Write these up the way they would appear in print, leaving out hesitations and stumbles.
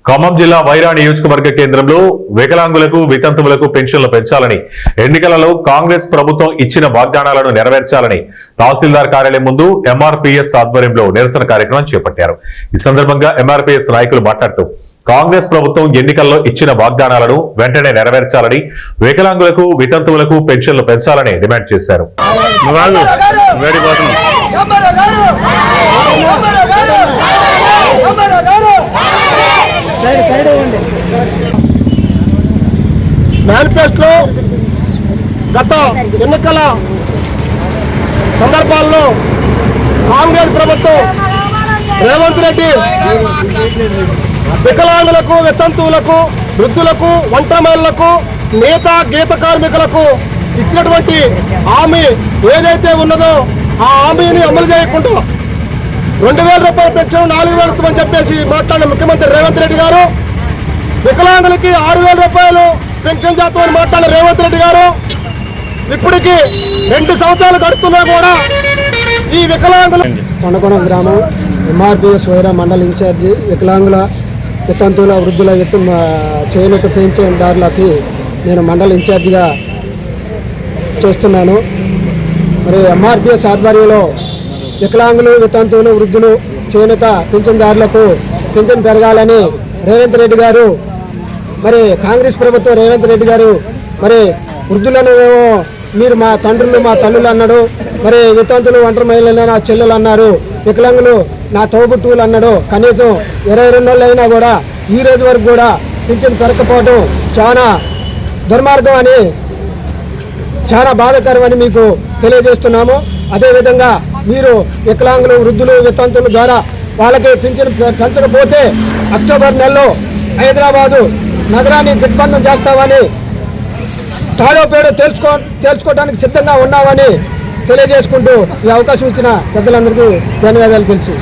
ఖమ్మం జిల్లా వైరా నియోజకవర్గ కేంద్రంలో వికలాంగులకు వితంతువులకు పెన్షన్లు పెంచాలని ఎన్నికలలో కాంగ్రెస్ ప్రభుత్వం ఇచ్చిన వాగ్దానాలను నెరవేర్చాలని తహసీల్దార్ కార్యాలయం ముందు ఎంఆర్పీఎస్ ఆధ్వర్యంలో నిరసన కార్యక్రమం చేపట్టారు. ఈ సందర్భంగా ఎంఆర్పీఎస్ నాయకులు మాట్లాడుతూ కాంగ్రెస్ ప్రభుత్వం ఎన్నికల్లో ఇచ్చిన వాగ్దానాలను వెంటనే నెరవేర్చాలని, వికలాంగులకు వితంతువులకు పెన్షన్లు పెంచాలని డిమాండ్ చేశారు. మేనిఫెస్టోలో గత ఎన్నికల సందర్భాల్లో కాంగ్రెస్ ప్రభుత్వం రేవంత్ రెడ్డి వికలాంగులకు వితంతువులకు వృద్ధులకు ఒంటరిమహిళలకు నేత గీత కార్మికులకు ఇచ్చినటువంటి హామీ ఏదైతే ఉన్నదో ఆ హామీని అమలు చేయకుండా 2000 రూపాయల పెన్షన్ 4000 ఇస్తామని చెప్పేసి మాట్లాడిన ముఖ్యమంత్రి రేవంత్ రెడ్డి గారు, వికలాంగులకి 6000 రూపాయలు పెన్షన్ చేస్తామని మాట్లాడిన రేవంత్ రెడ్డి గారు ఇప్పటికి 2 సంవత్సరాలు గడుతున్నా కూడా ఈ వికలాంగులు కొండకొండ గ్రామం ఎంఆర్పీఎస్ వైరా మండల ఇన్ఛార్జి వికలాంగుల వితంతువుల వృద్ధుల చేనేత పెన్షన్దారులకి నేను మండల ఇన్ఛార్జిగా చేస్తున్నాను. మరి ఎంఆర్పీఎస్ ఆధ్వర్యంలో వికలాంగులు వితంతువులు వృద్ధులు చేనేత పెన్షన్దారులకు పెన్షన్ పెరగాలని రేవంత్ రెడ్డి గారు, మరి కాంగ్రెస్ ప్రభుత్వం రేవంత్ రెడ్డి గారు మరి వృద్ధులను మీరు మా తండ్రులు మా తల్లులు అన్నాడు, మరి వితంతులు ఒంటరి మహిళలు నా చెల్లెలు అన్నారు, వికలాంగులు నా తోబుట్టువులు అన్నాడు. కనీసం 22 నెలలు అయినా కూడా ఈ రోజు వరకు కూడా పింఛన్ పెరగకపోవడం చాలా దుర్మార్గం అని, చాలా బాధాకరం అని మీకు తెలియజేస్తున్నాము. అదేవిధంగా మీరు వికలాంగులు వృద్ధులు వితంతుల ద్వారా వాళ్ళకి పింఛన్ పెంచకపోతే అక్టోబర్ నెలలో హైదరాబాదు నగరాన్ని దిగ్బంధం చేస్తామని, తాడో పేడో తెలుసుకోవడానికి సిద్ధంగా ఉన్నామని తెలియజేసుకుంటూ ఈ అవకాశం ఇచ్చిన పెద్దలందరికీ ధన్యవాదాలు తెలుసు.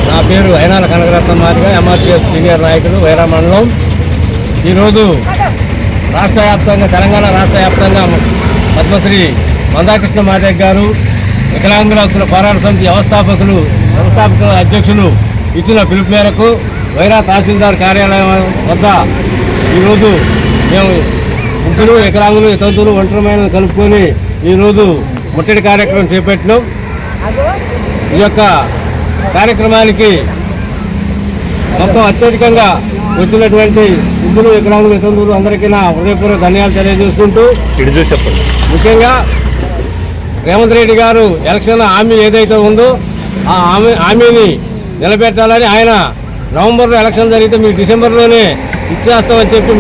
నా పేరు అయినాల కనకరత్న మాదిగా, ఎంఆర్పీఎస్ సీనియర్ నాయకులు వైరా మండలం. ఈరోజు రాష్ట్ర వ్యాప్తంగా తెలంగాణ రాష్ట్ర వ్యాప్తంగా పద్మశ్రీ మందాకృష్ణ మాదిగ గారు, వికలాంగుల హక్కుల పోరాట సమితి వ్యవస్థాపక అధ్యక్షులు ఇచ్చిన పిలుపు మేరకు వైరా తహసీల్దార్ కార్యాలయం వద్ద ఈరోజు మేము ముగ్గురు వికలాంగులు వితంతువులు ఒంటరిమైన కలుపుకొని ఈరోజు ముట్టడి కార్యక్రమం చేపట్టినాం. ఈ యొక్క కార్యక్రమానికి మొత్తం అత్యధికంగా వచ్చినటువంటి ముగ్గురు వికలాంగులు వితంతువులు అందరికీ నా హృదయపూర్వక ధన్యవాదాలు తెలియజేసుకుంటూ, ముఖ్యంగా రేవంత్ రెడ్డి గారు ఎలక్షన్ హామీ ఏదైతే ఉందో ఆ హామీని నిలబెట్టాలని, ఆయన నవంబర్లో ఎలక్షన్ జరిగితే మీకు డిసెంబర్లోనే ఇచ్చేస్తామని చెప్పి